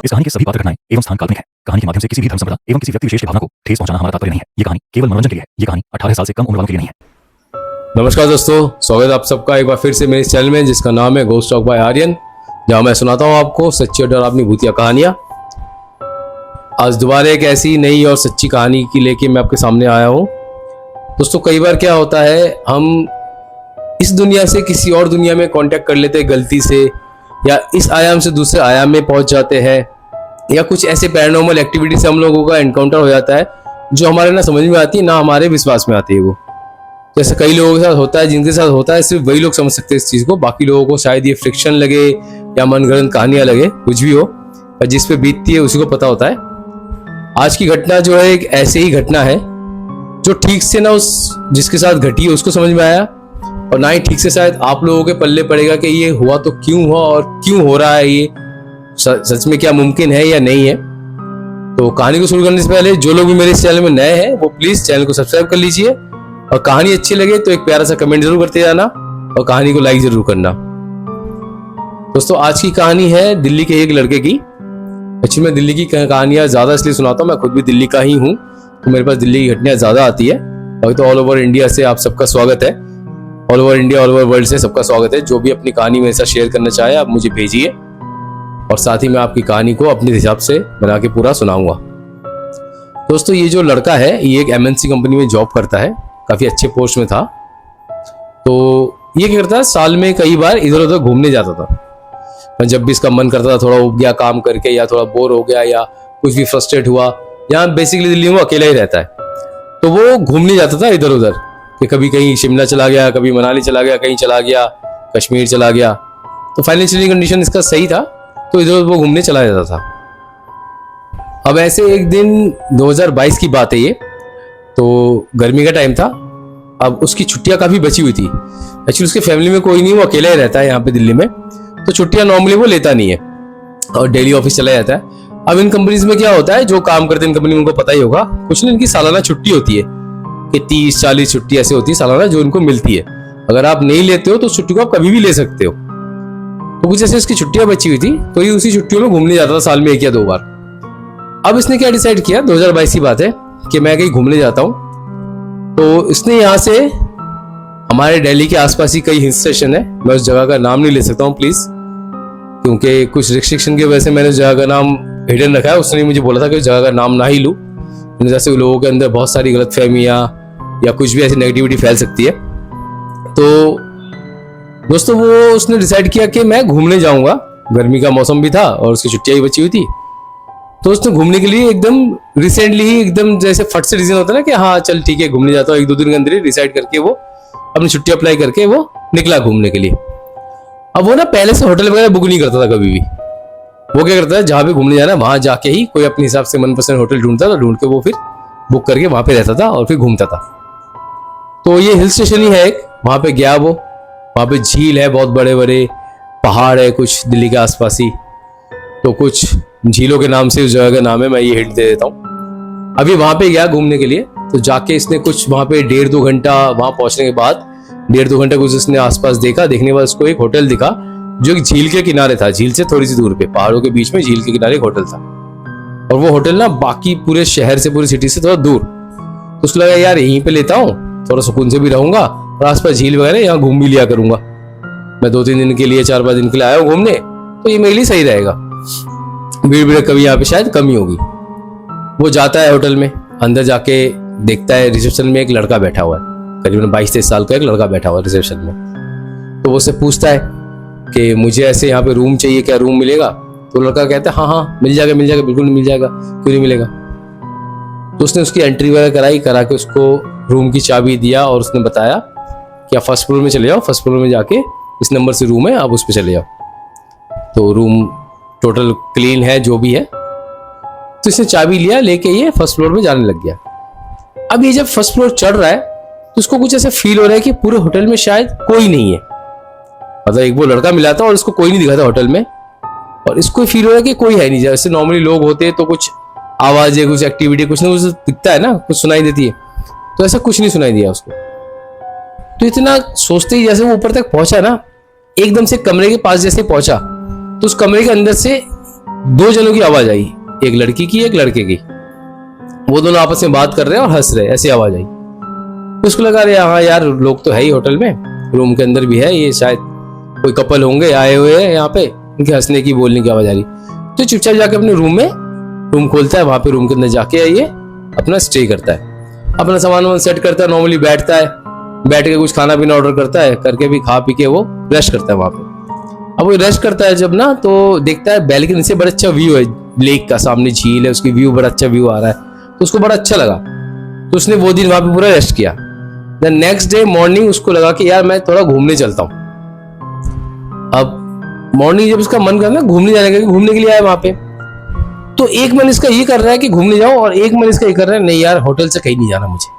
इस कहानी के सभी पात्र घटनाएं एवं स्थान काल्पनिक है। कहानी के माध्यम से किसी भी धर्म संप्रदाय एवं किसी व्यक्ति विशेष की भावना को ठेस पहुंचाना हमारा तात्पर्य नहीं है। ये कहानी केवल मनोरंजन के लिए है। ये कहानी 18 साल से कम उम्र वालों के लिए नहीं है। नमस्कार दोस्तों, स्वागत है आप सबका एक बार फिर से मेरे चैनल में, जिसका नाम है घोस्ट टॉक बाय आर्यन, जहां मैं सुनाता हूं आपको सच्ची और डरावनी भूतिया कहानियां। आज दोबारा एक ऐसी नई और सच्ची कहानी की लेके मैं आपके सामने आया हूं। दोस्तों, कई बार क्या होता है, हम इस दुनिया से किसी और दुनिया में कांटेक्ट कर लेते हैं गलती से, या इस आयाम से दूसरे आयाम में पहुंच जाते हैं, या कुछ ऐसे पैरानॉर्मल एक्टिविटी से हम लोगों का एनकाउंटर हो जाता है जो हमारे ना समझ में आती है ना हमारे विश्वास में आती है। वो जैसे कई लोगों के साथ होता है, जिनके साथ होता है सिर्फ वही लोग समझ सकते हैं इस चीज को। बाकी लोगों को शायद ये फ्रिक्शन लगे या मनगढ़ंत कहानियां लगे, कुछ भी हो, पर जिस पे बीतती है उसी को पता होता है। आज की घटना जो है एक ऐसे ही घटना है जो ठीक से ना उस जिसके साथ घटी है उसको समझ में आया, और ना ही ठीक से शायद आप लोगों के पल्ले पड़ेगा कि ये हुआ तो क्यों हुआ और क्यों हो रहा है, ये सच में क्या मुमकिन है या नहीं है। तो कहानी को शुरू करने से पहले जो लोग भी मेरे इस चैनल में नए हैं वो प्लीज चैनल को सब्सक्राइब कर लीजिए, और कहानी अच्छी लगे तो एक प्यारा सा कमेंट जरूर करते जाना और कहानी को लाइक जरूर करना। दोस्तों, आज की कहानी है दिल्ली के एक लड़के की। एक्चुअली मैं दिल्ली की कहानियां ज्यादा इसलिए सुनाता हूँ, मैं खुद भी दिल्ली का ही हूँ, तो मेरे पास दिल्ली की घटनाएं ज्यादा आती है। बाकी तो ऑल ओवर इंडिया से आप सबका स्वागत है, all over India all over world से सबका स्वागत है। जो भी अपनी कहानी मेरे साथ शेयर करना चाहे आप मुझे भेजिए, और साथ ही मैं आपकी कहानी को अपने हिसाब से बना के पूरा सुनाऊंगा। दोस्तों, ये जो लड़का है ये एक एमएनसी कंपनी में जॉब करता है, काफी अच्छे पोस्ट में था। तो ये क्या करता है, साल में कई बार इधर उधर घूमने जाता था। जब भी इसका मन करता था, थोड़ा उब गया काम करके, या थोड़ा बोर हो गया, या कुछ भी फ्रस्ट्रेट हुआ, यहाँ बेसिकली दिल्ली में वो अकेला ही रहता है, तो वो घूमने जाता था इधर उधर, कि कभी कहीं शिमला चला गया, कभी मनाली चला गया, कहीं चला गया, कश्मीर चला गया। तो फाइनेंशियली कंडीशन इसका सही था, तो इधर उधर वो घूमने चला जाता था। अब ऐसे एक दिन 2022 की बात है ये, तो गर्मी का टाइम था। अब उसकी छुट्टियां काफी बची हुई थी। एक्चुअली उसके फैमिली में कोई नहीं, वो अकेला ही रहता है यहाँ पे दिल्ली में, तो छुट्टियां नॉर्मली वो लेता नहीं है और डेली ऑफिस चला जाता है। अब इन कंपनीज में क्या होता है, जो काम करते हैं इन कंपनी में उनको पता ही होगा, कुछ ना इनकी सालाना छुट्टी होती है कि 30-40 छुट्टी ऐसी होती है सालाना जो इनको मिलती है। अगर आप नहीं लेते हो तो उस छुट्टी को आप कभी भी ले सकते हो। तो कुछ ऐसे इसकी छुट्टियां बची हुई थी, तो ये उसी छुट्टियों में घूमने जाता था साल में 1 या 2 बार। अब इसने क्या डिसाइड किया, 2022 की बात है, कि मैं कहीं घूमने जाता हूँ। तो इसने यहाँ से, हमारे दिल्ली के आसपास ही कई हिल स्टेशन है, मैं उस जगह का नाम नहीं ले सकता हूँ प्लीज, क्योंकि कुछ रिस्ट्रिक्शन की वजह से मैंने उस जगह का नाम हिडन रखा है। उसने मुझे बोला था कि उस जगह का नाम ना ही लूं, जैसे लोगों के अंदर बहुत सारी गलतफहमियां या कुछ भी ऐसी नेगेटिविटी फैल सकती है। तो दोस्तों, वो उसने डिसाइड किया कि मैं घूमने जाऊंगा। गर्मी का मौसम भी था और उसकी छुट्टियां ही बची हुई थी, तो उसने घूमने के लिए एकदम रिसेंटली ही, एकदम जैसे फट से डिसीजन होता है ना कि हाँ चल ठीक है घूमने जाता हूँ, 1-2 दिन के अंदर ही डिसाइड करके वो अपनी छुट्टी अप्लाई करके वो निकला घूमने के लिए। अब वो ना पहले से होटल वगैरह बुक नहीं करता था कभी भी। वो क्या करता है, जहां भी घूमने जाना वहां जाके ही कोई अपने हिसाब से मनपसंद होटल ढूंढता था, ढूंढ के वो फिर बुक करके वहां पे रहता था और फिर घूमता था। तो ये हिल स्टेशन ही है एक, वहां पे गया वो। वहां पे झील है, बहुत बड़े बड़े पहाड़ है कुछ दिल्ली के आसपास ही, तो कुछ झीलों के नाम से उस जगह का नाम है, मैं ये हिंट दे देता हूँ। अभी वहां पे गया घूमने के लिए, तो जाके इसने कुछ वहां पे 1.5-2 घंटा, वहां पहुंचने के बाद 1.5-2 घंटा कुछ इसने आसपास देखा। देखने के बाद उसको एक होटल दिखा जो एक झील के किनारे था, झील से थोड़ी सी दूर पे, पहाड़ों के बीच में झील के किनारे एक होटल था। और वो होटल ना बाकी पूरे शहर से, पूरी सिटी से थोड़ा दूर। तो उसको लगा यार यहीं पे लेता हूँ, थोड़ा सुकून से भी रहूंगा और आसपास झील वगैरह यहाँ घूम भी लिया करूंगा। मैं 2-3 दिन के लिए, 4-5 दिन के लिए आया हूँ घूमने, तो ये मेरे लिए सही रहेगा, भीड़ भीड़ कभी यहाँ पे शायद कमी होगी। वो जाता है होटल में, अंदर जाके देखता है रिसेप्शन में एक लड़का बैठा हुआ है, करीबन 22-23 साल का एक लड़का बैठा हुआ है रिसेप्शन में। तो वो उससे पूछता है कि मुझे ऐसे यहाँ पे रूम चाहिए, क्या रूम मिलेगा? तो लड़का कहता है हाँ मिल जाएगा बिल्कुल मिल जाएगा, क्यों नहीं मिलेगा। तो उसने उसकी एंट्री वगैरह करा के उसको रूम की चाबी दिया, और उसने बताया कि आप फर्स्ट फ्लोर में चले जाओ, फर्स्ट फ्लोर में जाके इस नंबर से रूम है, आप उस पर चले जाओ। तो रूम टोटल क्लीन है जो भी है। तो इसने चाबी लिया, लेके ये फर्स्ट फ्लोर में जाने लग गया। अब ये जब फर्स्ट फ्लोर चढ़ रहा है तो उसको कुछ ऐसा फील हो रहा है कि पूरे होटल में शायद कोई नहीं है। मतलब एक वो लड़का मिला था और इसको कोई नहीं दिखा था होटल में, और इसको फील हो रहा है कि कोई है नहीं। जैसे नॉर्मली लोग होते हैं तो कुछ आवाजें, कुछ एक्टिविटी, कुछ ना कुछ दिखता है ना, कुछ सुनाई देती है, तो ऐसा कुछ नहीं सुनाई दिया उसको। तो इतना सोचते ही जैसे वो ऊपर तक पहुंचा ना, एकदम से कमरे के पास जैसे पहुंचा, तो उस कमरे के अंदर से दो जनों की आवाज आई, एक लड़की की एक लड़के की। वो दोनों आपस में बात कर रहे हैं और हंस रहे हैं, ऐसी आवाज आई। तो उसको लगा अरे हाँ यार लोग तो है ही होटल में, रूम के अंदर भी है, ये शायद कोई कपल होंगे आए हुए हैं यहाँ पे, इनके हंसने की बोलने की आवाज आ रही। तो चुपचाप जाके अपने रूम में रूम खोलता है, वहां पे रूम के अंदर जाके ये अपना स्टे करता है, अपना सामान वामान सेट करता है, नॉर्मली बैठता है, बैठ के कुछ खाना पीना ऑर्डर करता है, करके भी खा पी के वो रेस्ट करता है वहां पे। अब वो रेस्ट करता है जब ना, तो देखता है बैल्कनी से बड़ा अच्छा व्यू है लेक का, सामने झील है, उसकी व्यू बड़ा अच्छा व्यू आ रहा है, तो उसको बड़ा अच्छा लगा। तो उसने वो दिन वहां पे पूरा रेस्ट किया। द नेक्स्ट डे मॉर्निंग उसको लगा कि यार मैं थोड़ा घूमने चलता हूँ। अब मॉर्निंग जब उसका मन करना घूमने जाने का, घूमने के लिए आया वहां पे, तो एक मन इसका ये कर रहा है कि घूमने जाओ, और एक मन इसका ये कर रहा है नहीं यार होटल से कहीं नहीं जाना, मुझे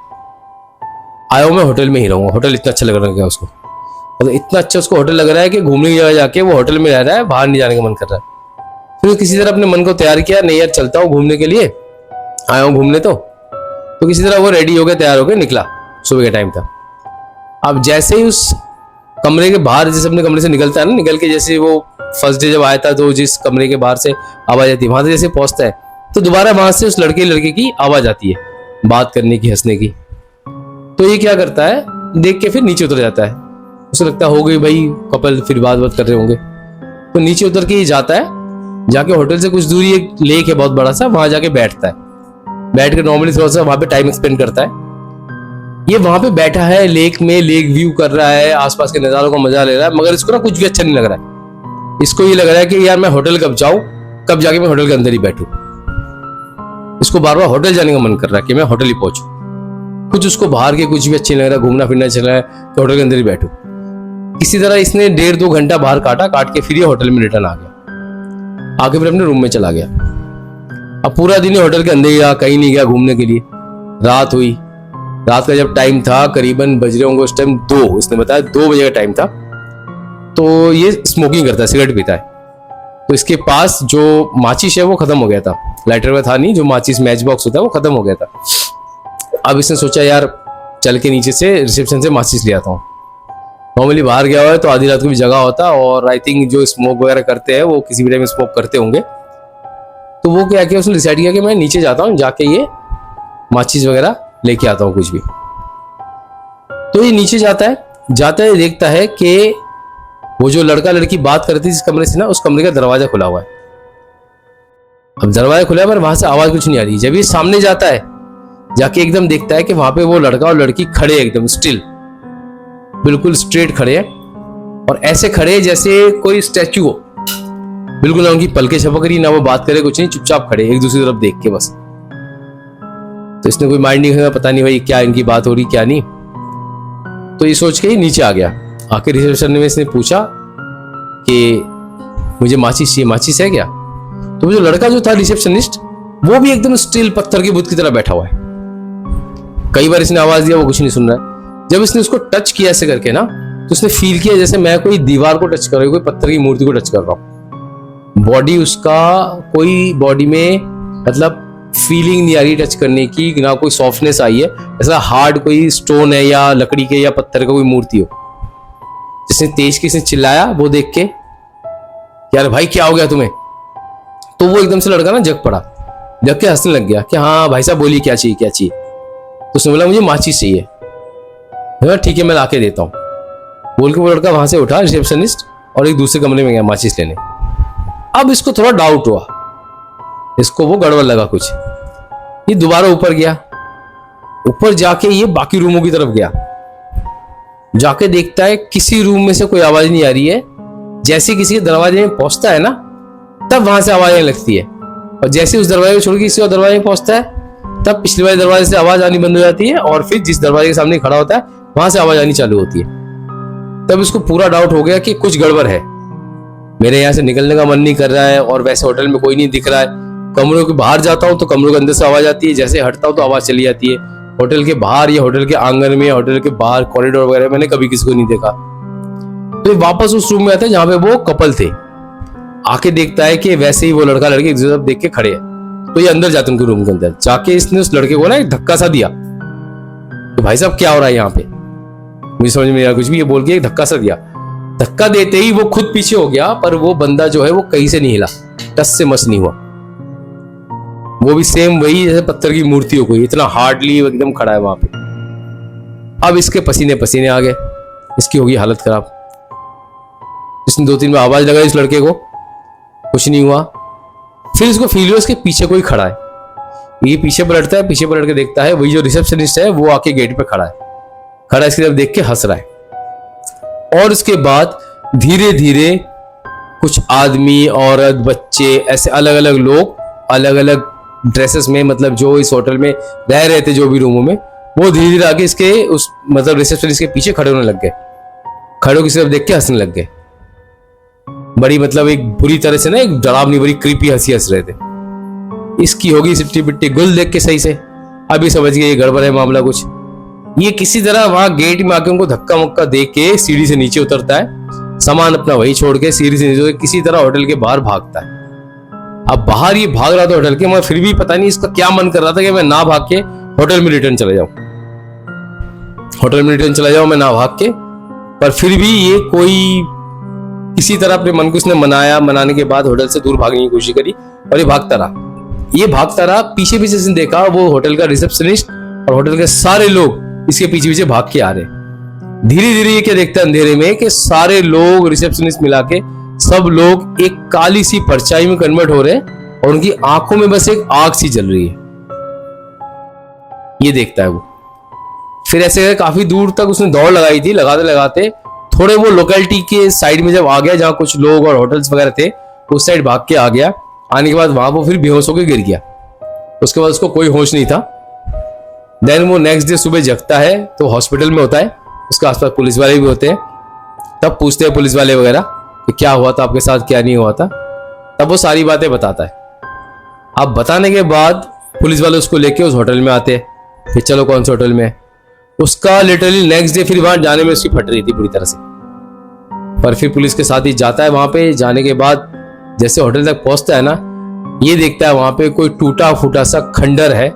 आया हूं मैं होटल में ही रहूंगा, होटल इतना अच्छा लग रहा है उसको, मतलब इतना अच्छा उसको होटल लग रहा है कि घूमने की जगह जाके वो होटल में रह रहा है, बाहर नहीं जाने का मन कर रहा है। फिर किसी तरह अपने मन को तैयार किया, नहीं यार चलता हूँ घूमने के लिए, आया हूँ घूमने, तो किसी तरह वो रेडी हो गया, तैयार हो गया, निकला। सुबह का टाइम था। अब जैसे ही उस कमरे के बाहर, जैसे अपने कमरे से निकलता है ना, निकल के जैसे वो फर्स्ट डे जब आया था तो जिस कमरे के बाहर से आवाज आती है, वहां से जैसे पहुंचता है तो दोबारा वहां से उस लड़के की आवाज आती है, बात करने की, हंसने की। तो ये क्या करता है, देख के फिर नीचे उतर जाता है, उसे लगता है हो गई भाई कपल, फिर बात कर रहे होंगे। तो नीचे उतर के ये जाता है, जाके होटल से कुछ दूरी एक लेक है बहुत बड़ा सा, वहां जाके बैठता है, बैठ के नॉर्मली थोड़ा सा वहां पे टाइम स्पेंड करता है। ये वहां पे बैठा है लेक में, लेक व्यू कर रहा है, आसपास के नजारों का मजा ले रहा है, मगर इसको ना कुछ भी अच्छा नहीं लग रहा है। इसको ये लग रहा है कि यार मैं होटल कब जाऊं, कब जाके मैं होटल के अंदर ही बैठूं। इसको बार बार होटल जाने का मन कर रहा है कि मैं होटल ही पहुंचूं। कुछ उसको बाहर के कुछ भी अच्छे नहीं लग रहा, घूमना फिरना चल रहा है तो होटल के अंदर ही बैठूं। किसी तरह इसने 1.5-2 घंटा बाहर काट के फिर ये होटल में रिटर्न आ गया, आके फिर अपने रूम में चला गया। अब पूरा दिन होटल के अंदर ही रहा, कहीं नहीं गया घूमने के लिए। रात हुई, रात का जब टाइम था, करीबन बज रहे होंगे उस टाइम 2, इसने बताया 2 बजे का टाइम था। तो ये स्मोकिंग करता है, सिगरेट पीता है। तो इसके पास जो माचिस है वो खत्म हो गया था, लाइटर में था नहीं, जो माचिस मैच बॉक्स होता है वो खत्म हो गया था। अब इसने सोचा यार चल के नीचे से रिसेप्शन से माचिस ले आता हूँ। नॉर्मली बाहर गया हुआ है तो आधी रात को भी जगह होता, और आई थिंक जो स्मोक वगैरह करते हैं वो किसी भी टाइम स्मोक करते होंगे। तो वो क्या किया, उसने डिसाइड किया कि मैं नीचे जाता हूँ, जाके ये माचिस वगैरह लेके आता हूँ कुछ भी। तो ये नीचे जाता है, देखता है कि वो जो लड़का लड़की बात करती जिस कमरे से ना, उस कमरे का दरवाजा खुला हुआ है। अब दरवाजा खुला है पर वहां से आवाज कुछ नहीं आ रही। जब ये सामने जाता है, जाके एकदम देखता है कि वहां पे वो लड़का और लड़की खड़े एकदम स्टिल, बिल्कुल स्ट्रेट खड़े हैं, और ऐसे खड़े जैसे कोई स्टैचू हो, बिल्कुल ना उनकी पलके झपक रही, ना वो बात करे, कुछ नहीं, चुपचाप खड़े एक दूसरी तरफ देख के बस। तो इसने कोई माइंड नहीं किया, पता नहीं भाई क्या इनकी बात हो रही क्या नहीं। तो ये सोच के ही नीचे आ गया। आके रिसेप्शन में इसने पूछा कि मुझे माचिस चाहिए, माचिस है क्या? तो वो जो लड़का जो था रिसेप्शनिस्ट, वो भी एकदम स्टिल पत्थर के बुत की तरह बैठा हुआ है। कई बार इसने आवाज दिया, वो कुछ नहीं सुन रहा है। जब इसने उसको टच किया ऐसे करके ना, तो उसने फील किया जैसे मैं कोई दीवार को टच कर रहा हूँ, कोई पत्थर की मूर्ति को टच कर रहा हूँ। बॉडी उसका, कोई बॉडी में मतलब फीलिंग नहीं आ रही टच करने की, ना कोई सॉफ्टनेस आई है, ऐसा हार्ड कोई स्टोन है या लकड़ी के या पत्थर का कोई मूर्ति हो। जिसने तेज किसने चिल्लाया वो देख के, यार भाई क्या हो गया तुम्हें? तो वो एकदम से लड़का ना जग पड़ा, जग के हंसने लग गया कि हाँ भाई साहब बोलिए क्या चाहिए क्या चाहिए। तो उसने बोला मुझे माचिस चाहिए। ठीक है मैं लाके देता हूँ बोल के वो लड़का वहां से उठा रिसेप्शनिस्ट, और एक दूसरे कमरे में गया माचिस लेने। अब इसको थोड़ा डाउट हुआ, इसको वो गड़बड़ लगा कुछ। ये दोबारा ऊपर गया, ऊपर जाके ये बाकी रूमों की तरफ गया, जाके देखता है किसी रूम में से कोई आवाज नहीं आ रही है। जैसे किसी के दरवाजे में पहुंचता है ना, तब वहां से आवाज आने लगती है, और जैसे उस दरवाजे को छोड़ के किसी और दरवाजे में पहुंचता है, तब पिछले वाले दरवाजे से आवाज आनी बंद हो जाती है, और फिर जिस दरवाजे के सामने खड़ा होता है वहां से आवाज आनी चालू होती है। तब इसको पूरा डाउट हो गया कि कुछ गड़बड़ है, मेरे यहाँ से निकलने का मन नहीं कर रहा है, और वैसे होटल में कोई नहीं दिख रहा है। कमरों के बाहर जाता हूँ तो कमरों के अंदर से आवाज आती है, जैसे हटता हूँ तो आवाज चली जाती है। होटल के बाहर या होटल के आंगन में, होटल के बाहर कॉरिडोर वगैरह मैंने कभी किसी को नहीं देखा। तो ये वापस उस रूम में आता है जहां पे वो कपल थे। आके देखता है कि वैसे ही वो लड़का लड़की एक दूसरे तरफ देख के खड़े हैं। तो ये अंदर जाते हैं उनके रूम के अंदर, जाके इसने उस लड़के को ना एक धक्का सा दिया। तो भाई साहब क्या हो रहा है यहाँ पे, मुझे समझ में नहीं आया कुछ भी, ये बोल के एक धक्का सा दिया। धक्का देते ही वो खुद पीछे हो गया, पर वो बंदा जो है वो कहीं से नहीं हिला। टस से मस नहीं हुआ। वो भी सेम वही जैसे पत्थर की मूर्ति हो, कोई इतना हार्डली एकदम खड़ा है वहां पे। अब इसके पसीने पसीने आ गए, इसकी होगी हालत खराब। इसने 2-3 बार आवाज लगाई इस लड़के को, कुछ नहीं हुआ। फिर इसको फील हुआ इसके पीछे कोई खड़ा है। ये पीछे पलटता है, पीछे पलट के देखता है, वही जो रिसेप्शनिस्ट है वो आके गेट पे खड़ा है। खड़ा इसकी तरफ देख के हंस रहा है। और उसके बाद धीरे धीरे कुछ आदमी, औरत, बच्चे, ऐसे अलग अलग लोग अलग अलग ड्रेसेस में, मतलब जो इस होटल में रह रहे थे जो भी रूमों में, वो धीरे धीरे आके इसके उस मतलब रिसेप्शनिस्ट के पीछे खड़े होने लग गए। खड़े होकर सिर्फ देख के हंसने लग गए। बड़ी मतलब एक बुरी तरह से ना, एक डरावनी बड़ी क्रीपी हंसी हंस रहे थे। इसकी होगी सिट्टी पिट्टी गुल देख के सही से अभी समझ गए ये गड़बड़ है मामला कुछ। ये किसी तरह वहां गेट में आके उनको धक्का मुक्का दे के सीढ़ी से नीचे उतरता है, सामान अपना वही छोड़ के सीढ़ी से नीचे किसी तरह होटल के बाहर भागता है। अब बाहर ये भाग रहा था होटल के, मगर फिर भी पता नहीं इसका क्या मन कर रहा था कि मैं ना भाग के होटल में रिटर्न चला जाऊं, होटल में रिटर्न चला जाऊं मैं ना भाग के। पर फिर भी ये कोई किसी तरह अपने मन को इसने मनाया। मनाने के बाद होटल से दूर भागने की कोशिश करी और ये भागता रहा। ये भागता रहा, पीछे पीछे इसने देखा वो होटल का रिसेप्शनिस्ट और होटल के सारे लोग इसके पीछे पीछे भाग के आ रहे। धीरे धीरे ये क्या देखता है अंधेरे में कि सारे लोग रिसेप्शनिस्ट मिला के सब लोग एक काली सी परछाई में कन्वर्ट हो रहे हैं और उनकी आंखों में बस एक आग सी जल रही है। ये देखता है वो। फिर ऐसे काफी दूर तक उसने दौड़ लगाई थी, लगाते लगाते थोड़े वो लोकेलिटी के साइड में जब आ गया जहां कुछ लोग और होटल्स वगैरह थे, उस साइड भाग के आ गया। आने के बाद वहां वो फिर बेहोश होकर गिर गया। उसके बाद उसको कोई होश नहीं था। देन वो नेक्स्ट डे सुबह जगता है तो हॉस्पिटल में होता है, उसके आसपास पुलिस वाले भी होते हैं। तब पूछते हैं पुलिस वाले वगैरह कि क्या हुआ था आपके साथ, क्या नहीं हुआ था। तब वो सारी बातें बताता है। अब बताने के बाद पुलिस वाले उसको लेके उस होटल में आते हैं कि चलो कौन से होटल में है। उसका लिटरली नेक्स्ट डे फिर वहां जाने में उसकी फट रही थी बुरी तरह से। पर फिर पुलिस के साथ ही जाता है वहां पे। जाने के बाद जैसे होटल तक पहुंचता है ना, ये देखता है वहां पे कोई टूटा फूटा सा खंडर है,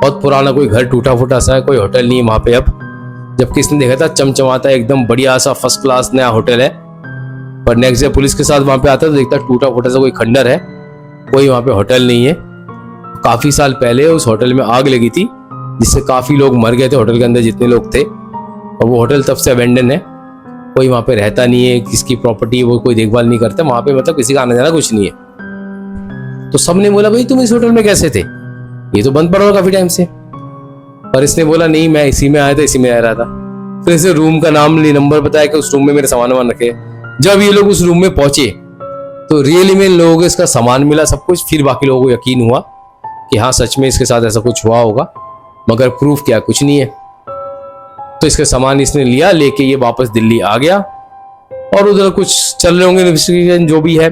बहुत पुराना कोई घर टूटा फूटा सा है, कोई होटल नहीं है वहां पे अब। जबकि इसने देखा था चमचमाता एकदम बढ़िया सा फर्स्ट क्लास नया होटल है। पर नेक्स्ट डे पुलिस के साथ वहां पे आता है तो देखता है टूटा फूटा सा कोई खंडर है, कोई वहां पे होटल नहीं है। काफी साल पहले उस होटल में आग लगी थी जिससे काफी लोग मर गए थे होटल के अंदर जितने लोग थे। और वो होटल तब से अबेंडन है, कोई वहां पे रहता नहीं है, किसकी प्रॉपर्टी वो कोई देखभाल नहीं करता वहां पे, मतलब किसी का आना जाना कुछ नहीं है। तो सबने बोला भाई तुम इस होटल में कैसे थे, ये तो बंद पड़ा हुआ काफी टाइम से। पर इसने बोला नहीं मैं इसी में आया था, इसी में रह रहा था। फिर इसे रूम का नाम नंबर बताया कि उस रूम में मेरे सामान वामान रखे। जब ये लोग उस रूम में पहुंचे तो रियली में लोगों को इसका सामान मिला सब कुछ। फिर बाकी लोगों को यकीन हुआ कि हाँ सच में इसके साथ ऐसा कुछ हुआ होगा, मगर प्रूफ क्या कुछ नहीं है। तो इसका सामान इसने लिया, लेके ये वापस दिल्ली आ गया और उधर कुछ चल रहे होंगे इन्वेस्टिगेशन जो भी है।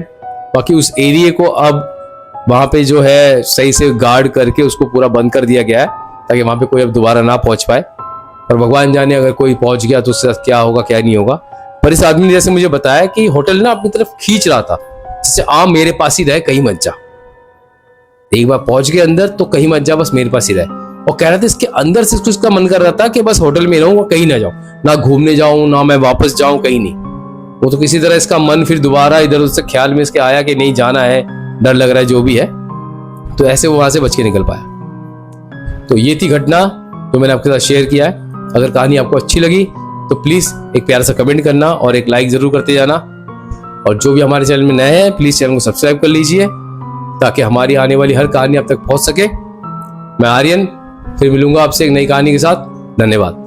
बाकी उस एरिया को अब वहां पे जो है सही से गार्ड करके उसको पूरा बंद कर दिया गया है ताकि वहां पे कोई अब दोबारा ना पहुंच पाए। और भगवान जाने अगर कोई पहुंच गया तो उसके साथ क्या होगा क्या नहीं होगा। पर इस आदमी ने जैसे मुझे बताया कि होटल ना अपनी तरफ खींच रहा था, जिससे मेरे पास ही रहे, कहीं मत जा। एक बार पहुंच गए अंदर तो कहीं मत जा, बस मेरे पास ही रहे। और कह रहा था इसके अंदर से उसका मन कर रहा था कि बस होटल में रहूं, कहीं ना जाऊं, ना घूमने जाऊं, ना मैं वापस जाऊं, कहीं नहीं। वो तो किसी तरह इसका मन फिर दोबारा इधर उधर से ख्याल में इसके आया कि नहीं जाना है, डर लग रहा है जो भी है, तो ऐसे वो वहां से बच के निकल पाया। तो ये थी घटना जो मैंने आपके साथ शेयर किया है। अगर कहानी आपको अच्छी लगी तो प्लीज एक प्यारा सा कमेंट करना और एक लाइक जरूर करते जाना। और जो भी हमारे चैनल में नए हैं प्लीज चैनल को सब्सक्राइब कर लीजिए ताकि हमारी आने वाली हर कहानी आप तक पहुंच सके। मैं आर्यन फिर मिलूंगा आपसे एक नई कहानी के साथ। धन्यवाद।